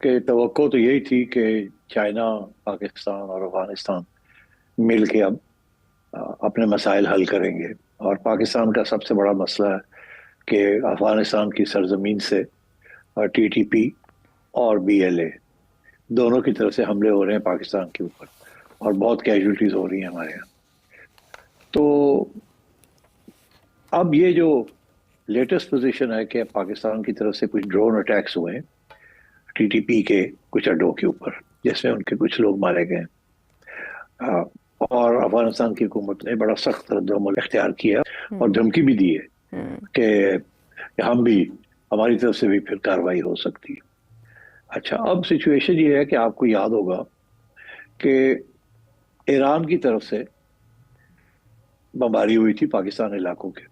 कि तवक्को तो यही थी कि चाइना, पाकिस्तान और अफगानिस्तान मिल के अब अपने मसाइल हल करेंगे। और पाकिस्तान का सबसे बड़ा मसला है कि अफगानिस्तान की सरजमीन से टीटीपी और बीएलए दोनों की तरफ से हमले हो रहे हैं पाकिस्तान के ऊपर, और बहुत कैजुअलिटीज हो रही हैं हमारे यहाँ। तो अब ये जो लेटेस्ट पोजीशन है कि पाकिस्तान की तरफ से कुछ ड्रोन अटैक्स हुए हैं टीटीपी के कुछ अड्डों के ऊपर, जिसमें उनके कुछ लोग मारे गए हैं। और अफगानिस्तान की हुकूमत ने बड़ा सख्त रद्द-ओ-अमल इख्तियार किया और धमकी भी दी है कि हम भी, हमारी तरफ से भी फिर कार्रवाई हो सकती है। अच्छा, अब सिचुएशन ये है कि आपको याद होगा कि ईरान की तरफ से बमबारी हुई थी पाकिस्तान इलाकों के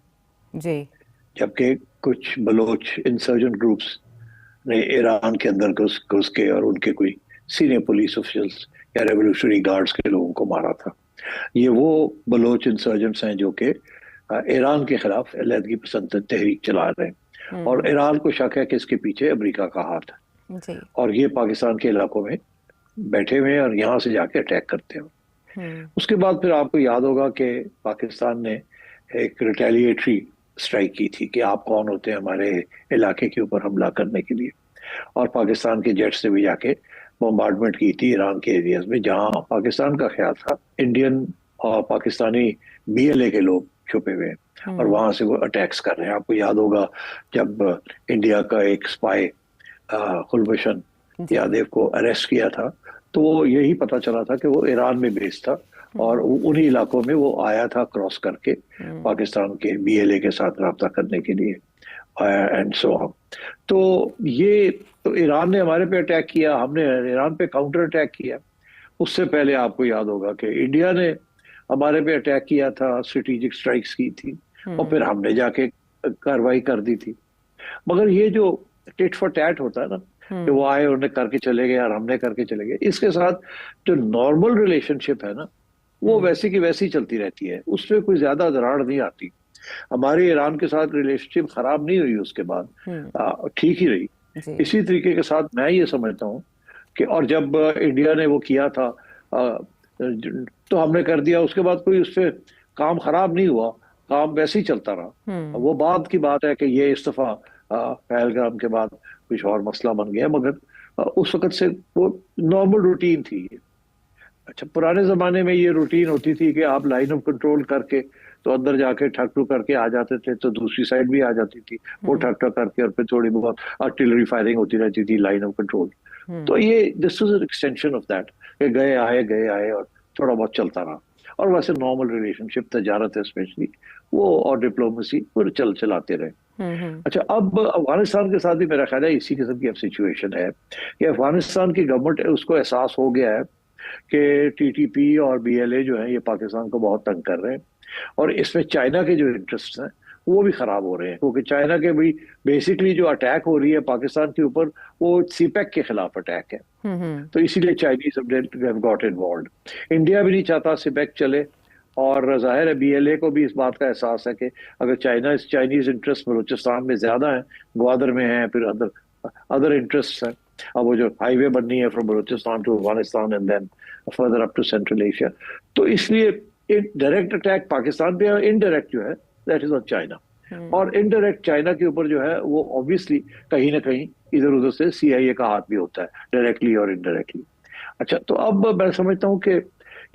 जी, जबकि कुछ बलोच इंसर्जेंट ग्रुप्स ने ईरान के अंदर घुस के और उनके कोई सीनियर पुलिस ऑफिसर्स या रेवोल्यूशनरी गार्ड्स के लोगों को मारा था। ये वो बलोच इंसर्जेंट्स हैं जो कि ईरान के खिलाफ अलहदगी पसंद तहरीक चला रहे हैं, और ईरान को शक है कि इसके पीछे अमेरिका का हाथ है जी, और ये पाकिस्तान के इलाकों में बैठे हुए हैं और यहाँ से जाके अटैक करते हैं। उसके बाद फिर आपको याद होगा कि पाकिस्तान ने एक रिटेलिएटरी स्ट्राइक की थी कि आप कौन होते हैं हमारे इलाके के ऊपर हमला करने के लिए, और पाकिस्तान के जेट्स ने भी जाके बम्बार्डमेंट की थी ईरान के एरियाज में, जहां पाकिस्तान का ख्याल था इंडियन और पाकिस्तानी बीएलए के लोग छुपे हुए हैं और वहां से वो अटैक्स कर रहे हैं। आपको याद होगा जब इंडिया का एक स्पाई गुलभूषण यादव को अरेस्ट किया था, तो वो यही पता चला था कि वो ईरान में बेस्ड था और उन्हीं इलाकों में वो आया था क्रॉस करके पाकिस्तान के बीएलए के साथ रब्ता करने के लिए एंड सो ऑन। तो ये तो ईरान ने हमारे पे अटैक किया, हमने ईरान पे काउंटर अटैक किया। उससे पहले आपको याद होगा कि इंडिया ने हमारे पे अटैक किया था, स्ट्रेटेजिक स्ट्राइक्स की थी और फिर हमने जाके कार्रवाई कर दी थी। मगर ये जो टिट फॉर टैट होता है ना, कि वो आए उन्हें करके चले गए और हमने करके चले गए, इसके साथ जो नॉर्मल रिलेशनशिप है ना, वो वैसी की वैसी चलती रहती है, उसमें कोई ज्यादा दरार नहीं आती। हमारी ईरान के साथ रिलेशनशिप खराब नहीं हुई, उसके बाद ठीक ही रही। इसी तरीके के साथ मैं ये समझता हूँ कि और जब इंडिया ने वो किया था तो हमने कर दिया, उसके बाद कोई उससे काम खराब नहीं हुआ, काम वैसे ही चलता रहा। वो बाद की बात है कि ये इस दफा पहलगाम के बाद कुछ और मसला बन गया, मगर उस वक्त से वो नॉर्मल रूटीन थी। अच्छा, पुराने जमाने में ये रूटीन होती थी कि आप लाइन ऑफ कंट्रोल करके तो अंदर जाके ठक ठुक करके आ जाते थे, तो दूसरी साइड भी आ जाती थी, वो ठक ठक करके, और फिर थोड़ी बहुत आर्टिलरी फायरिंग होती रहती थी लाइन ऑफ कंट्रोल। तो ये this is an extension of that, कि गए आए और थोड़ा बहुत चलता रहा। और वैसे नॉर्मल रिलेशनशिप, तजारत है स्पेशली, वो और डिप्लोमेसी वो चलाते रहे। अच्छा, अब अफगानिस्तान के साथ भी मेरा ख्याल है इसी किस्म की अब सिचुएशन है कि अफगानिस्तान की गवर्नमेंट, उसको एहसास हो गया है कि टीटीपी और बीएलए जो है ये पाकिस्तान को बहुत तंग कर रहे हैं, और इसमें चाइना के जो इंटरेस्ट हैं वो भी खराब हो रहे हैं, क्योंकि चाइना के भी बेसिकली जो अटैक हो रही है पाकिस्तान के ऊपर वो सीपैक के खिलाफ अटैक है। तो इसीलिए चाइनीज गॉट इन्वॉल्व। इंडिया भी नहीं चाहता सीपैक चले, और जाहिर है बीएलए को भी इस बात का एहसास है कि अगर चाइनीज इंटरेस्ट बलूचिस्तान में ज्यादा है, ग्वादर में है, फिर अदर इंटरेस्ट हैं। अब वो जो हाईवे बननी है from Balochistan to Afghanistan and then further up to central Asia, तो इसलिए डायरेक्ट अटैक पाकिस्तान पे है, इनडायरेक्ट जो है दैट इज ऑन चाइना। और इनडायरेक्ट चाइना के ऊपर जो है वो ऑब्वियसली कहीं ना कहीं इधर उधर से सीआईए का हाथ भी होता है, डायरेक्टली और इनडायरेक्टली। अच्छा, तो अब मैं समझता हूँ कि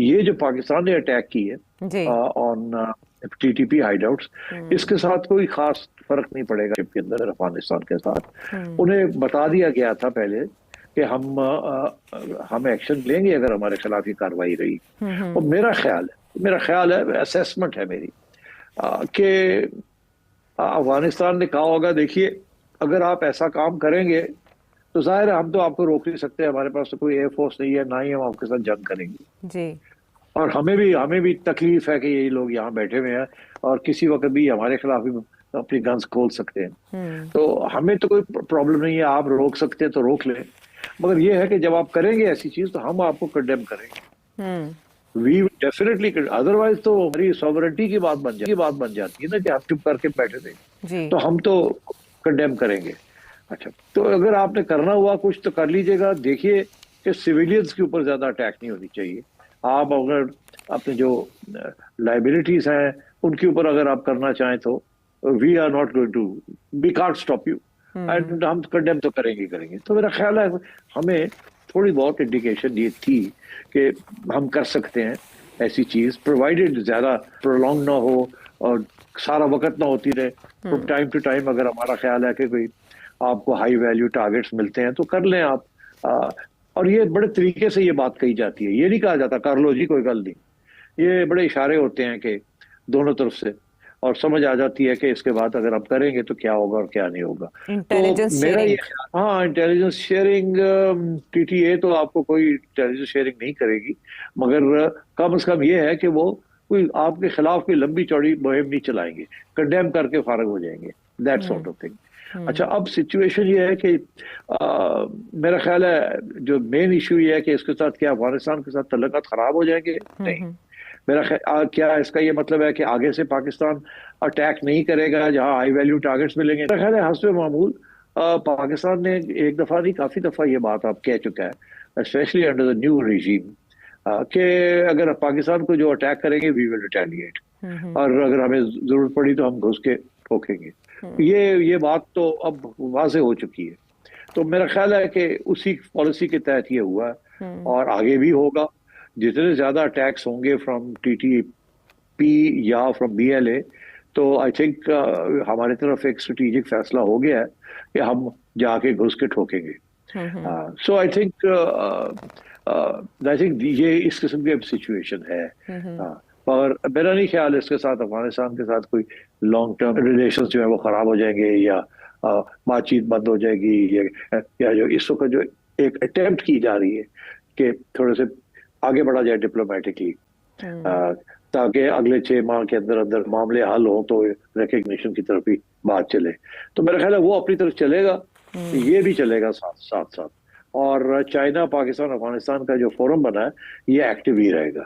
ये जो पाकिस्तान ने अटैक की है ऑन टीटीपी हाइडआउट्स, इसके साथ कोई खास फर्क नहीं पड़ेगा के अंदर अफगानिस्तान के साथ। उन्हें बता दिया गया था पहले कि हम एक्शन लेंगे अगर हमारे खिलाफ ये कार्रवाई रही। और मेरा ख्याल है असेसमेंट है मेरी कि अफगानिस्तान ने कहा होगा, देखिए अगर आप ऐसा काम करेंगे तो जाहिर है हम तो आपको रोक नहीं सकते, हमारे पास तो कोई एयरफोर्स नहीं है, ना ही हम आपके साथ जंग करेंगे जी। और हमें भी तकलीफ है कि ये लोग यहाँ बैठे हुए हैं और किसी वक्त भी हमारे खिलाफ भी अपनी गन्स खोल सकते हैं। तो हमें तो कोई प्रॉब्लम नहीं है, आप रोक सकते हैं तो रोक लें, मगर ये है कि जब आप करेंगे ऐसी चीज तो हम आपको कंडेम करेंगे। वी डेफिनेटली, अदरवाइज तो हमारी सॉवरेनिटी की बात बन जाती है ना कि आप चुप करके बैठे थे, तो हम तो कंडेम करेंगे। اچھا تو اگر آپ نے کرنا ہوا کچھ تو کر لیجیے گا. دیکھیے کہ سویلینز کے اوپر زیادہ اٹیک نہیں ہونی چاہیے. آپ اگر اپنے جو لائبلٹیز ہیں ان کے اوپر اگر آپ کرنا چاہیں تو we are not going to, we can't stop you, and ہم کنڈیم تو کریں گے. تو میرا خیال ہے ہمیں تھوڑی بہت انڈیکیشن یہ تھی کہ ہم کر سکتے ہیں ایسی چیز, پرووائڈیڈ زیادہ پرولونگ نہ ہو اور سارا وقت نہ ہوتی رہے. تو ٹائم ٹو ٹائم اگر ہمارا خیال ہے کہ کوئی آپ کو ہائی ویلیو ٹارگیٹس ملتے ہیں تو کر لیں آپ. اور یہ بڑے طریقے سے یہ بات کہی جاتی ہے, یہ نہیں کہا جاتا کر لو جی کوئی گل نہیں. یہ بڑے اشارے ہوتے ہیں کہ دونوں طرف سے, اور سمجھ آ جاتی ہے کہ اس کے بعد اگر ہم کریں گے تو کیا ہوگا اور کیا نہیں ہوگا. تو میرا یہ خیال, ہاں intelligence sharing, T T A تو آپ کو کوئی انٹیلیجنس شیئرنگ نہیں کرے گی, مگر کم از کم یہ ہے کہ وہ کوئی آپ کے خلاف کوئی لمبی چوڑی مہم نہیں چلائیں گے, کنڈیم کر کے فارغ ہو جائیں گے, دیٹ سارٹ آف تھنگ. اچھا اب سچویشن یہ ہے کہ میرا خیال ہے جو مین ایشو یہ ہے کہ اس کے ساتھ کیا افغانستان کے ساتھ تعلقات خراب ہو جائیں گے؟ نہیں. میرا خیال کیا اس کا یہ مطلب ہے کہ آگے سے پاکستان اٹیک نہیں کرے گا جہاں ہائی ویلیو ٹارگیٹس ملیں گے؟ میرا خیال ہے حسب معمول پاکستان نے ایک دفعہ نہیں کافی دفعہ یہ بات آپ کہہ چکا ہے, especially under the new regime, کہ اگر پاکستان کو جو اٹیک کریں گے وی ول ریٹیلیٹ, اور اگر ہمیں ضرورت پڑی تو ہم گھس کے ٹھوکیں گے. یہ بات تو اب واضح ہو چکی ہے. تو میرا خیال ہے کہ اسی پالیسی کے تحت یہ ہوا ہے اور آگے بھی ہوگا. جتنے زیادہ اٹیکس ہوں گے فرام ٹی ٹی پی یا فرام بی ایل اے, تو آئی تھنک ہماری طرف ایک اسٹریٹجک فیصلہ ہو گیا ہے کہ ہم جا کے گھس کے ٹھوکیں گے. سو آئی تھنک یہ اس قسم کی اب سچویشن ہے. اور میرا نہیں خیال اس کے ساتھ افغانستان کے ساتھ کوئی لانگ ٹرم ریلیشنز جو ہے وہ خراب ہو جائیں گے یا بات چیت بند ہو جائے گی, یا جو اس وقت جو ایک اٹیمپٹ کی جا رہی ہے کہ تھوڑے سے آگے بڑھا جائے ڈپلومیٹکلی, تاکہ اگلے 6 ماہ کے اندر اندر معاملے حل ہوں تو ریکگنیشن کی طرف بھی بات چلے. تو میرا خیال ہے وہ اپنی طرف چلے گا, یہ بھی چلے گا ساتھ ساتھ. اور چائنا پاکستان افغانستان کا جو فورم بنا ہے یہ ایکٹیو ہی رہے گا.